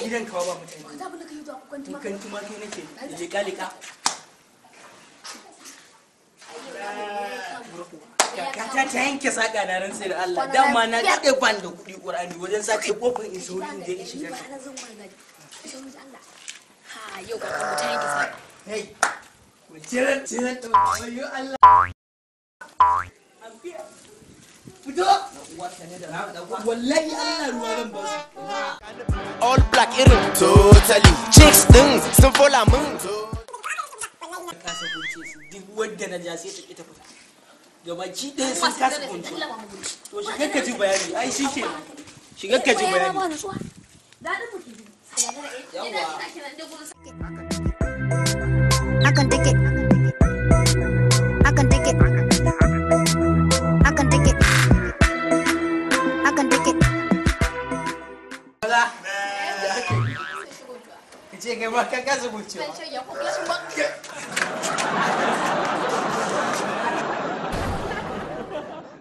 gidan kawo ba mutane kan kuma kai nake lika kakata ta yanke saka na ran sai da Allah dama na dade ban da kuɗi Qur'ani wajen sake kofar in sauri in je in shiga ha yau ga ta yanke saka hey wajen wayo Allah fito wallahi Allah ruwa zan ba su all black irin totally chicks din sun fola mun kasa kunce su duk wanda na ja sai ta kita fita gabaki ɗaya sun kasa kunce to shigar ka ji bayani ai shi ke shigar ka ji bayani I can take it. I can take it. I can take it. I can take it. Hola. Ka ce kai ma ka kasa kuncewa.